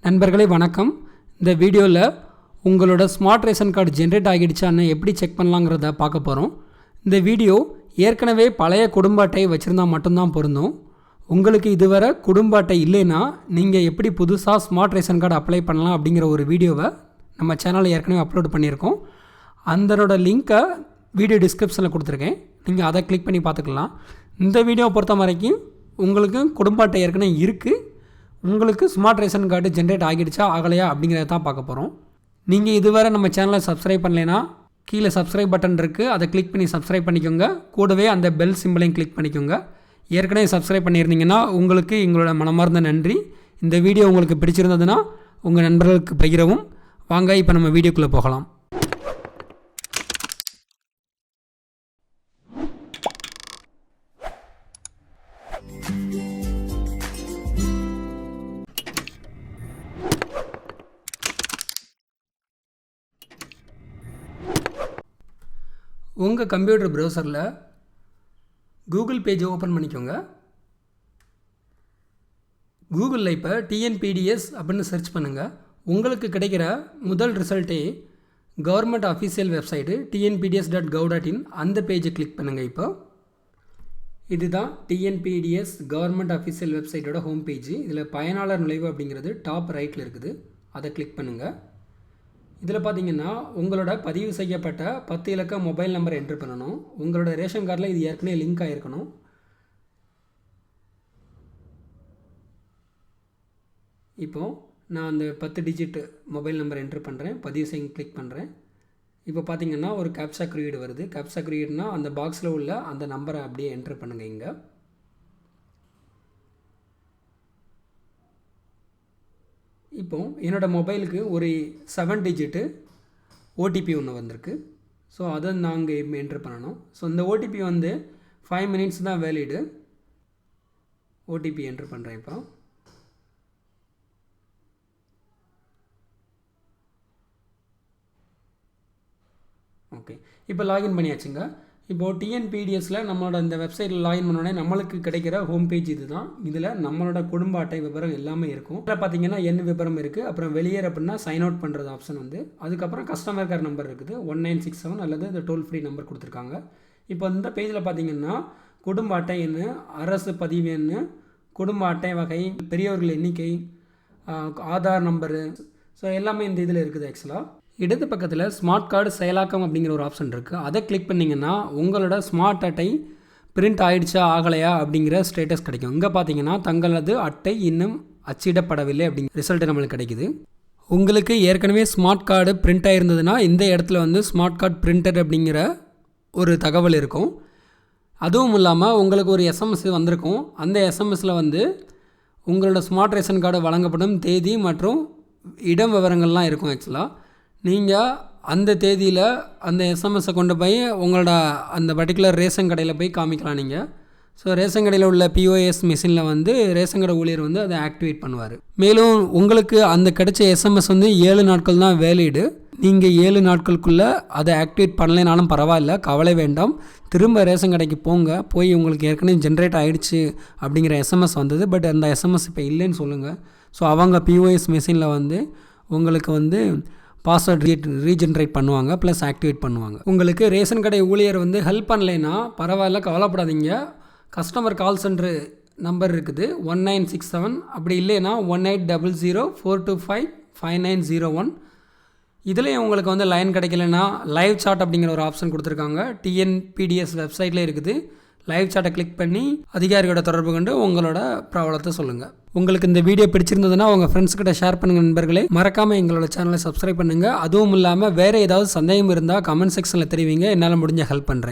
நண்பர்களே வணக்கம். இந்த வீடியோவில் உங்களோட ஸ்மார்ட் ரேஷன் கார்டு ஜென்ரேட் ஆகிடுச்சான்னு எப்படி செக் பண்ணலாங்கிறத பார்க்க போகிறோம். இந்த வீடியோ ஏற்கனவே பழைய குடும்ப அட்டை வச்சுருந்தா மட்டும்தான் பொருந்தும். உங்களுக்கு இதுவரை குடும்ப அட்டை இல்லைன்னா நீங்கள் எப்படி புதுசாக ஸ்மார்ட் ரேஷன் கார்டு அப்ளை பண்ணலாம் அப்படிங்கிற ஒரு வீடியோவை நம்ம சேனலில் ஏற்கனவே அப்லோட் பண்ணியிருக்கோம். அதனோட லிங்க்கை வீடியோ டிஸ்கிரிப்ஷனில் கொடுத்துருக்கேன். நீங்கள் அதை கிளிக் பண்ணி பார்த்துக்கலாம். இந்த வீடியோவை பொறுத்த வரைக்கும் உங்களுக்கு குடும்ப அட்டை ஏற்கனவே இருக்குது, உங்களுக்கு ஸ்மார்ட் ரேஷன் கார்டு ஜென்ரேட் ஆகிடுச்சா ஆகலையா அப்படிங்கிறத தான் பார்க்க போகிறோம். நீங்கள் இதுவரை நம்ம சேனலை சப்ஸ்கிரைப் பண்ணலைன்னா கீழே சப்ஸ்கிரைப் பட்டன் இருக்குது, அதை கிளிக் பண்ணி சப்ஸ்கிரைப் பண்ணிக்கோங்க. கூடவே அந்த பெல் சிம்பிளையும் கிளிக் பண்ணிக்கோங்க. ஏற்கனவே சப்ஸ்கிரைப் பண்ணியிருந்தீங்கன்னா உங்களுக்கு எங்களோட மனமார்ந்த நன்றி. இந்த வீடியோ உங்களுக்கு பிடிச்சிருந்ததுன்னா உங்கள் நண்பர்களுக்கு பகிரவும். வாங்க இப்போ நம்ம வீடியோக்குள்ளே போகலாம். உங்கள் கம்ப்யூட்டர் ப்ரௌசரில் கூகுள் பேஜை ஓப்பன் பண்ணிக்கோங்க. கூகுளில் இப்போ டிஎன்பிடிஎஸ் அப்படின்னு சர்ச் பண்ணுங்கள். உங்களுக்கு கிடைக்கிற முதல் ரிசல்ட்டே கவர்மெண்ட் அஃபீஷியல் வெப்சைட்டு tnpds.gov.in அந்த பேஜை கிளிக் பண்ணுங்கள். இப்போ இதுதான் டிஎன்பிடிஎஸ் கவர்மெண்ட் அஃபீஷியல் வெப்சைட்டோட ஹோம் பேஜ். இதில் பயனாளர் நுழைவு அப்படிங்கிறது டாப் ரைட்டில் இருக்குது, அதை கிளிக் பண்ணுங்கள். இதில் பார்த்தீங்கன்னா உங்களோட பதிவு செய்யப்பட்ட 10 இலக்க மொபைல் நம்பர் என்ட்ரு பண்ணணும். உங்களோட ரேஷன் கார்டில் இது ஏற்கனவே லிங்க் ஆகிருக்கணும். இப்போது நான் அந்த 10 டிஜிட் மொபைல் நம்பர் என்ட்ரு பண்ணுறேன், பதிவு செய்ய கிளிக் பண்ணுறேன். இப்போ பார்த்தீங்கன்னா ஒரு கேப்சா குறியீடு வருது. கேப்சா குறியீடுனா அந்த பாக்ஸில் உள்ள அந்த நம்பரை அப்படியே என்ட்ரு பண்ணுங்கள். இங்கே இப்போது என்னோடய மொபைலுக்கு ஒரு 7 டிஜிட்டு ஓடிபி ஒன்று வந்திருக்கு. ஸோ அதை நாங்கள் இப்போ என்ட்ரு பண்ணணும். ஸோ இந்த ஓடிபி வந்து 5 மினிட்ஸ் தான் வேலிடு. ஓடிபி என்ட்ரு பண்ணுறேன். இப்போ ஓகே, இப்போ லாகின் பண்ணியாச்சுங்க. இப்போது டிஎன்பிடிஎஸில் நம்மளோட இந்த வெப்சைட்டில் லாகின் பண்ணோடனே நம்மளுக்கு கிடைக்கிற ஹோம் பேஜ் இது தான். இதில் நம்மளோட குடும்ப அட்டை விவரம் எல்லாமே இருக்கும். இதில் பார்த்தீங்கன்னா என் விவரம் இருக்குது. அப்புறம் வெளியேற அப்படின்னா சைன் அவுட் பண்ணுறது ஆப்ஷன் வந்து, அதுக்கப்புறம் கஸ்டமர் கேர் நம்பர் இருக்குது 1967 அல்லது இந்த டோல் ஃப்ரீ நம்பர் கொடுத்துருக்காங்க. இப்போ இந்த பேஜில் பார்த்தீங்கன்னா குடும்ப அட்டை எண், அரசு பதிவு எண், குடும்ப அட்டை வகை, பெரியவர்கள் எண்ணிக்கை, ஆதார் நம்பரு, ஸோ எல்லாமே இந்த இதில் இருக்குது. ஆக்சுவலாக இடது பக்கத்தில் ஸ்மார்ட் கார்டு செயலாக்கம் அப்படிங்கிற ஒரு ஆப்ஷன் இருக்குது. அதை கிளிக் பண்ணிங்கன்னா உங்களோட ஸ்மார்ட் அட்டை பிரிண்ட் ஆகிடுச்சா ஆகலையா அப்படிங்கிற ஸ்டேட்டஸ் கிடைக்கும். இங்கே பார்த்தீங்கன்னா தங்களது அட்டை இன்னும் அச்சிடப்படவில்லை அப்படிங்கிற ரிசல்ட் நம்மளுக்கு கிடைக்குது. உங்களுக்கு ஏற்கனவே ஸ்மார்ட் கார்டு பிரிண்ட் ஆகிருந்ததுன்னா இந்த இடத்துல வந்து ஸ்மார்ட் கார்டு பிரிண்டட் அப்படிங்கிற ஒரு தகவல் இருக்கும். அதுவும் இல்லாமல் உங்களுக்கு ஒரு எஸ்எம்எஸ் வந்திருக்கும். அந்த எஸ்எம்எஸில் வந்து உங்களோட ஸ்மார்ட் ரேஷன் கார்டு வழங்கப்படும் தேதி மற்றும் இடம் விவரங்கள்லாம் இருக்கும். ஆக்சுவலாக நீங்கள் அந்த தேதியில் அந்த எஸ்எம்எஸை கொண்டு போய் உங்களோட அந்த பர்டிகுலர் ரேஷன் கடையில் போய் காமிக்கலாம் நீங்கள். ஸோ ரேஷன் கடையில் உள்ள பிஓஎஸ் மிஷினில் வந்து ரேஷன் கடை ஊழியர் வந்து அதை ஆக்டிவேட் பண்ணுவார். மேலும் உங்களுக்கு அந்த கிடைச்ச எஸ்எம்எஸ் வந்து 7 நாட்கள் தான் வேலிடு. நீங்கள் 7 நாட்களுக்குள்ளே அதை ஆக்டிவேட் பண்ணலைனாலும் பரவாயில்ல, கவலை வேண்டாம். திரும்ப ரேஷன் கடைக்கு போங்க, போய் உங்களுக்கு ஏற்கனவே ஜென்ரேட் ஆகிடுச்சு அப்படிங்கிற எஸ்எம்எஸ் வந்தது, பட் அந்த எஸ்எம்எஸ் இப்போ இல்லைன்னு சொல்லுங்கள். ஸோ அவங்க பிஓஎஸ் மிஷினில் வந்து உங்களுக்கு வந்து பாஸ்வேர்ட் ரீஜென்ரேட் பண்ணுவாங்க, ப்ளஸ் ஆக்டிவேட் பண்ணுவாங்க. உங்களுக்கு ரேஷன் கடை ஊழியர் வந்து ஹெல்ப் பண்ணலைன்னா பரவாயில்ல, கவலைப்படாதீங்க. கஸ்டமர் கால் சென்டர் நம்பர் இருக்குது 1967, அப்படி இல்லைன்னா 180042559901. இதுலேயும் உங்களுக்கு வந்து லைன் கிடைக்கலன்னா லைவ் சாட் அப்படிங்கிற ஒரு ஆப்ஷன் கொடுத்துருக்காங்க. டிஎன்பிடிஎஸ் வெப்சைட்லேயே இருக்குது. லைவ் சாட்டை கிளிக் பண்ணி அதிகாரியோட தொடர்பு கொண்டு உங்களோட ப்ராப்ளத்தை சொல்லுங்கள். உங்களுக்கு இந்த வீடியோ பிடிச்சிருந்ததுன்னா உங்கள் ஃப்ரெண்ட்ஸ்கிட்ட ஷேர் பண்ணுங்கள். நண்பர்களே, மறக்காமல் எங்களோட சேனலை சப்ஸ்கிரைப் பண்ணுங்கள். அதுவும் இல்லாமல் வேறு ஏதாவது சந்தேகம் இருந்தால் கமெண்ட் செக்ஷனில் தெரிவிங்க, என்னால் முடிஞ்ச ஹெல்ப் பண்ணுறேன்.